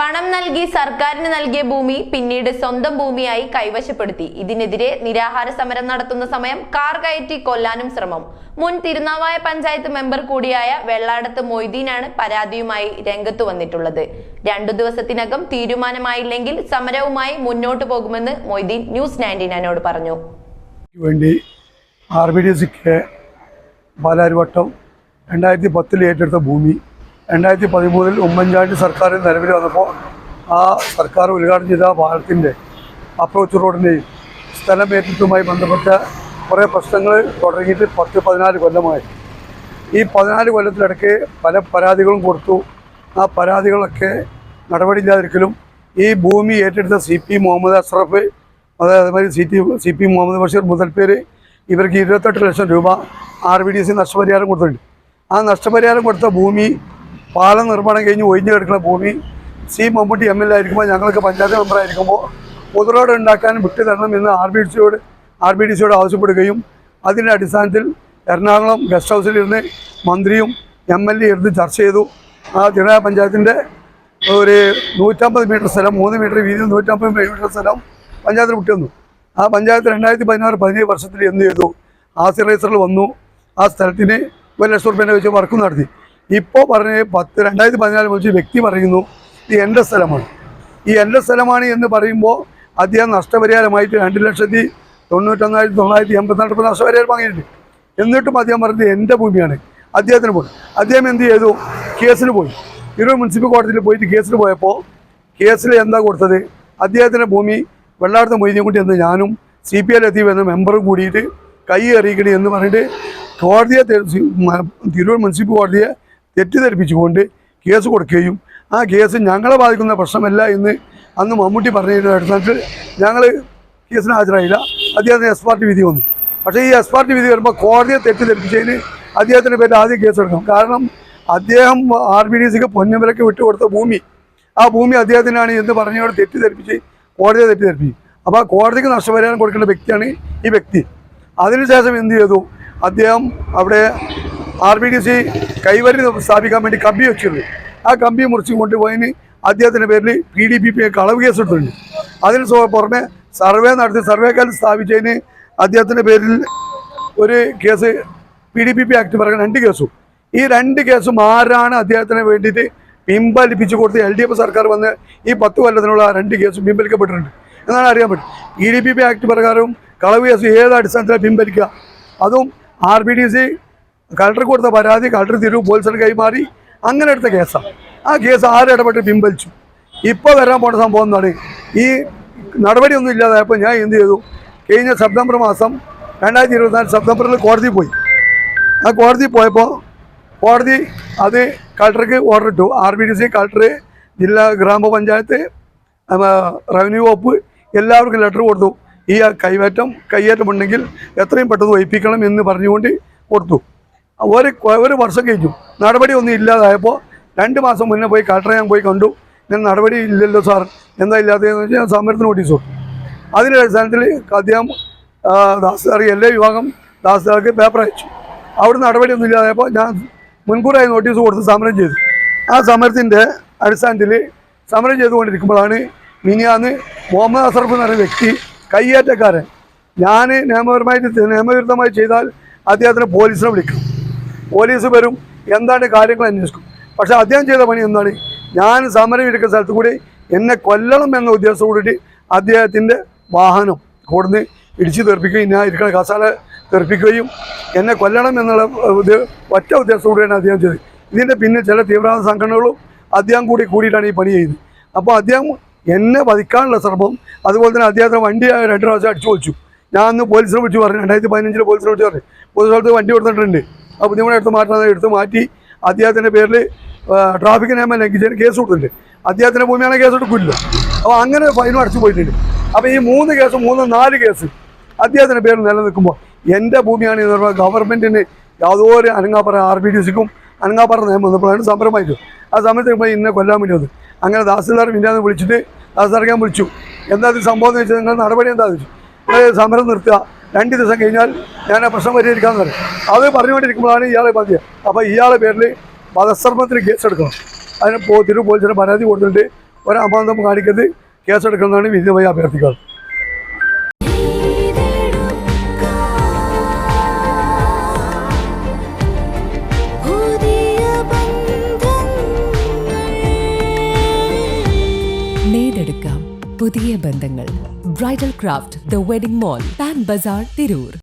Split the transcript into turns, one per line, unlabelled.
പണം നൽകി സർക്കാരിന് നൽകിയ ഭൂമി പിന്നീട് സ്വന്തം ഭൂമിയായി കൈവശപ്പെടുത്തി. ഇതിനെതിരെ നിരാഹാര സമരം നടത്തുന്ന സമയം കാർ കയറ്റി കൊല്ലാനും ശ്രമം. മുൻ തിരുനാവായ പഞ്ചായത്ത് മെമ്പർ കൂടിയായ വെള്ളാടത്ത് മൊയ്തീനാണ് പരാതിയുമായി രംഗത്തു വന്നിട്ടുള്ളത്. 2 ദിവസത്തിനകം തീരുമാനമായില്ലെങ്കിൽ സമരവുമായി മുന്നോട്ടു പോകുമെന്ന് മൊയ്തീൻ ന്യൂസ് 99 പറഞ്ഞു.
പാലാരിവട്ടം 2010 ഏറ്റെടുത്ത ഭൂമി 2013 ഉമ്മൻചാണ്ടി സർക്കാർ നിലവിൽ വന്നപ്പോൾ ആ സർക്കാർ ഉദ്ഘാടനം ചെയ്ത പാലത്തിൻ്റെ അപ്രോച്ച് റോഡിൻ്റെയും സ്ഥലം ഏറ്റെടുത്തുമായി ബന്ധപ്പെട്ട കുറേ പ്രശ്നങ്ങൾ തുടങ്ങിയിട്ട് 10-14 കൊല്ലമായി. ഈ 14 കൊല്ലത്തിലിടയ്ക്ക് പല പരാതികളും കൊടുത്തു. ആ പരാതികളൊക്കെ നടപടിയില്ലാതിരിക്കലും ഈ ഭൂമി ഏറ്റെടുത്ത CP മുഹമ്മദ് അഷ്റഫ്, അതേമാതിരി CP മുഹമ്മദ് ബഷീർ മുതൽപ്പേര് ഇവർക്ക് 28 ലക്ഷം രൂപ RBDC നഷ്ടപരിഹാരം കൊടുത്തിട്ടുണ്ട്. ആ നഷ്ടപരിഹാരം കൊടുത്ത ഭൂമി പാലം നിർമ്മാണം കഴിഞ്ഞ് ഒഴിഞ്ഞു കിടക്കുന്ന ഭൂമി മമ്മൂട്ടി MLA ആയിരിക്കുമ്പോൾ ഞങ്ങൾക്ക് പഞ്ചായത്ത് മെമ്പറായിരിക്കുമ്പോൾ പൊതുറോഡ് ഉണ്ടാക്കാൻ വിട്ടു തരണം എന്ന് RBDCയോട് ആവശ്യപ്പെടുകയും അതിൻ്റെ അടിസ്ഥാനത്തിൽ എറണാകുളം ഗസ്റ്റ് ഹൗസിലിരുന്ന് മന്ത്രിയും MLA ഇരുന്ന് ചർച്ച ചെയ്തു. ആ ജില്ലാ പഞ്ചായത്തിൻ്റെ ഒരു 150 മീറ്റർ സ്ഥലം, 3 മീറ്റർ വീതിയിൽ 150 മീറ്റർ സ്ഥലം പഞ്ചായത്തിൽ വിട്ടു തന്നു. ആ പഞ്ചായത്ത് 2016-17 വർഷത്തിൽ എന്ത് ചെയ്തു? ആസിറൈസറിൽ വന്നു. ആ സ്ഥലത്തിന് 1 ലക്ഷം രൂപേൻ്റെ വെച്ച് വർക്ക് നടത്തി. ഇപ്പോൾ പറഞ്ഞ് 2014 വെച്ച് വ്യക്തി പറയുന്നു ഇത് എൻ്റെ സ്ഥലമാണ്. ഈ എൻ്റെ സ്ഥലമാണ് എന്ന് പറയുമ്പോൾ അദ്ദേഹം നഷ്ടപരിഹാരമായിട്ട് 2,91,984 നഷ്ടപരിഹാരം വാങ്ങിയിട്ടുണ്ട്. എന്നിട്ടും അദ്ദേഹം പറഞ്ഞത് എൻ്റെ ഭൂമിയാണ്, അദ്ദേഹത്തിന് പോയി. അദ്ദേഹം എന്ത് ചെയ്തു? കേസിന് പോയി. തിരൂർ മുനിസിപ്പൽ കോടതിയിൽ പോയിട്ട് കേസിന് പോയപ്പോൾ കേസിൽ എന്താ കൊടുത്തത്? അദ്ദേഹത്തിൻ്റെ ഭൂമി വെള്ളാടത്ത് മൊയ്തീൻ കുട്ടി എന്ന് ഞാനും CPI ലത്തീഫ് എന്ന മെമ്പറും കൂടിയിട്ട് കൈ എറിയിക്കണി എന്ന് പറഞ്ഞിട്ട് കോടതിയെ തിരൂർ മുനിസിപ്പൽ കോടതിയെ തെറ്റിദ്ധരിപ്പിച്ചുകൊണ്ട് കേസ് കൊടുക്കുകയും ആ കേസ് ഞങ്ങളെ ബാധിക്കുന്ന പ്രശ്നമല്ല എന്ന് അന്ന് മമ്മൂട്ടി പറഞ്ഞതിൻ്റെ അടിസ്ഥാനത്തിൽ ഞങ്ങൾ കേസിന് ഹാജരായില്ല. അദ്ദേഹത്തിന് എസ് വിധി വന്നു. പക്ഷേ ഈ എസ് വിധി വരുമ്പോൾ കോടതിയെ തെറ്റിദ്ധരിപ്പിച്ചതിന് അദ്ദേഹത്തിൻ്റെ പേരിൽ ആദ്യം കേസെടുക്കണം. കാരണം അദ്ദേഹം RBDCക്ക് പൊന്നുവിലക്ക് വിട്ടുകൊടുത്ത ഭൂമി, ആ ഭൂമി അദ്ദേഹത്തിനാണ് എന്ന് പറഞ്ഞവർ തെറ്റിദ്ധരിപ്പിച്ച് കോടതിയെ തെറ്റിദ്ധരിപ്പിച്ചു. അപ്പോൾ കോടതിക്ക് നഷ്ടപരിഹാരം കൊടുക്കേണ്ട വ്യക്തിയാണ് ഈ വ്യക്തി. അതിനുശേഷം എന്ത് ചെയ്തു? അദ്ദേഹം അവിടെ RBDC കൈവരി സ്ഥാപിക്കാൻ വേണ്ടി കമ്പി വെച്ചിരുന്നു. ആ കമ്പി മുറിച്ച് കൊണ്ടുപോയതിന് അദ്ദേഹത്തിൻ്റെ പേരിൽ PDPP കളവ് കേസ് എടുത്തിട്ടുണ്ട്. അതിന് പുറമെ സർവേ നടത്തി സർവേക്കാർ സ്ഥാപിച്ചതിന് അദ്ദേഹത്തിൻ്റെ പേരിൽ ഒരു കേസ് PDPP ആക്ട് പറയുന്ന 2 കേസും. ഈ 2 കേസും ആരാണ് അദ്ദേഹത്തിന് വേണ്ടിയിട്ട് പിൻവലിപ്പിച്ചു കൊടുത്ത് LDF സർക്കാർ വന്ന് ഈ 10 കൊല്ലത്തിനുള്ള 2 കേസും പിൻവലിക്കപ്പെട്ടിട്ടുണ്ട് എന്നാണ് അറിയാൻ പറ്റും. PDPP ആക്ട് പ്രകാരവും കളവ് കേസ് ഏത് അടിസ്ഥാനത്തിലാണ് പിൻവലിക്കുക? അതും RBDC കളക്ടർക്ക് കൊടുത്ത പരാതി കളക്ടർ തിരൂർ പോലീസിന് കൈമാറി അങ്ങനെ എടുത്ത കേസാണ്. ആ കേസ് ആരിടപെട്ട് പിൻവലിച്ചു. ഇപ്പോൾ വരാൻ പോണ സംഭവം എന്താണ്? ഈ നടപടിയൊന്നും ഇല്ലാതായപ്പോൾ ഞാൻ എന്ത് ചെയ്തു? കഴിഞ്ഞ സെപ്റ്റംബർ മാസം 2024 സെപ്റ്റംബറിൽ കോടതി പോയി. ആ കോടതി പോയപ്പോൾ കോടതി അത് കളക്ടർക്ക് ഓർഡർ ഇട്ടു. RBDC കളക്ടർ, ജില്ലാ ഗ്രാമപഞ്ചായത്ത്, റവന്യൂ വകുപ്പ് എല്ലാവർക്കും ലെറ്റർ കൊടുത്തു. ഈ കയ്യേറ്റമുണ്ടെങ്കിൽ എത്രയും പെട്ടെന്ന് വഹിപ്പിക്കണം എന്ന് പറഞ്ഞുകൊണ്ട് കൊടുത്തു. ഒരു വർഷം കഴിഞ്ഞു, നടപടി ഒന്നും ഇല്ലാതായപ്പോൾ 2 മാസം മുന്നേ പോയി കളക്ടറെ ഞാൻ പോയി കണ്ടു. ഞാൻ നടപടി ഇല്ലല്ലോ സാർ, എന്താ ഇല്ലാത്തതെന്ന് വെച്ചാൽ ഞാൻ സമരത്തിന് നോട്ടീസ് കൊടുത്തു. അതിൻ്റെ അടിസ്ഥാനത്തിൽ അദ്ദേഹം ദാസ്ദാർ എല്ലാ വിഭാഗം ദാസ്ദാർക്ക് പേപ്പർ അയച്ചു. അവിടെ നടപടിയൊന്നും ഇല്ലാതായപ്പോൾ ഞാൻ മുൻകൂറായി നോട്ടീസ് കൊടുത്ത് സമരം ചെയ്തു. ആ സമരത്തിൻ്റെ അടിസ്ഥാനത്തിൽ സമരം ചെയ്തുകൊണ്ടിരിക്കുമ്പോഴാണ് മിനിയാന്ന് മുഹമ്മദ് അഷ്റഫ് എന്ന് പറയുന്ന വ്യക്തി കയ്യേറ്റക്കാരൻ, ഞാൻ നിയമവിരുദ്ധമായി ചെയ്താൽ അദ്ദേഹത്തിന് പോലീസിനെ വിളിക്കും, പോലീസ് വരും, എന്താണ് കാര്യങ്ങൾ അന്വേഷിക്കും. പക്ഷേ അദ്ദേഹം ചെയ്ത പണി എന്താണ്? ഞാൻ സമരം ഇരിക്കുന്ന സ്ഥലത്ത് കൂടി എന്നെ കൊല്ലണം എന്ന ഉദ്ദേശത്തോടുകൂടി അദ്ദേഹത്തിൻ്റെ വാഹനം കൊടുന്ന് ഇടിച്ചു തെറിപ്പിക്കുകയും ഞാൻ ഇരിക്കുന്ന കസാല തെറിപ്പിക്കുകയും എന്നെ കൊല്ലണം എന്നുള്ള ഒറ്റ ഉദ്ദേശത്തോടുകൂടിയാണ് അദ്ദേഹം ചെയ്തത്. ഇതിൻ്റെ പിന്നിൽ ചില തീവ്രവാദ സംഘടനകളും അദ്ദേഹം കൂടിയിട്ടാണ് ഈ പണി ചെയ്യുന്നത്. അപ്പോൾ അദ്ദേഹം എന്നെ വധിക്കാനുള്ള ശ്രമം, അതുപോലെ തന്നെ അദ്ദേഹത്തിന് വണ്ടി 2 പ്രാവശ്യം അടിച്ചു പൊളിച്ചു. ഞാൻ അന്ന് പോലീസിനെ വിളിച്ചു പറഞ്ഞു, 2015 പോലീസിനെ വിളിച്ചു പറഞ്ഞു, പൊതു സ്ഥലത്ത് വണ്ടി കൊടുത്തിട്ടുണ്ട്, ആ ബുദ്ധിമുട്ട് എടുത്ത് മാറ്റി അദ്ദേഹത്തിൻ്റെ പേരിൽ ട്രാഫിക് നിയമം ലംഘിച്ചതിന് കേസ് കൊടുത്തിട്ടുണ്ട്. അദ്ദേഹത്തിൻ്റെ ഭൂമിയാണ് കേസ് എടുക്കില്ല. അപ്പോൾ അങ്ങനെ ഫൈനും അടച്ചു പോയിട്ടുണ്ട്. അപ്പോൾ ഈ 3 കേസ് 4 കേസ് അദ്ദേഹത്തിൻ്റെ പേരിൽ നിലനിൽക്കുമ്പോൾ എൻ്റെ ഭൂമിയാണ് എന്ന് പറഞ്ഞാൽ ഗവൺമെൻറ്റിന് യാതൊരു അനങ്ങാപ്പറ RBDCക്കും അനങ്ങാപ്പറ നിയമം വന്നപ്പോഴാണ് സമരമായിട്ട്. ആ സമരത്തിൽ ഇപ്പോൾ ഇന്നെ കൊല്ലാൻ വേണ്ടി വന്നു. അങ്ങനെ ദാസിൽദാർ മിന്നാന്ന് വിളിച്ചിട്ട് ദാസിൽദാർക്ക് ഞാൻ വിളിച്ചു, എന്താ ഇത് സംഭവം എന്ന് വെച്ചാൽ നിങ്ങൾ നടപടി എന്താ വെച്ചു, സമരം നിർത്തുക, 2 ദിവസം കഴിഞ്ഞാൽ ഞാൻ ആ പ്രശ്നം പരിഹരിക്കാമെന്ന് പറയും. അത് പറഞ്ഞുകൊണ്ടിരിക്കുമ്പോഴാണ് ഇയാളെ പതിയത്. അപ്പോൾ ഇയാളുടെ പേരിൽ വധശ്രമത്തിന് കേസെടുക്കണം. അതിന് തിരൂർ പോലീസിന് പരാതി കൊടുത്തിട്ട് ഒരമാന്തം കാണിക്കരുത്, കേസെടുക്കുന്നതാണ് വിനീതമായി അഭ്യർത്ഥിക്കുന്നത്.
നെയ്തെടുക്കാം പുതിയ ബന്ധങ്ങൾ. Bridal craft the wedding mall, Pan Bazaar, Tirur.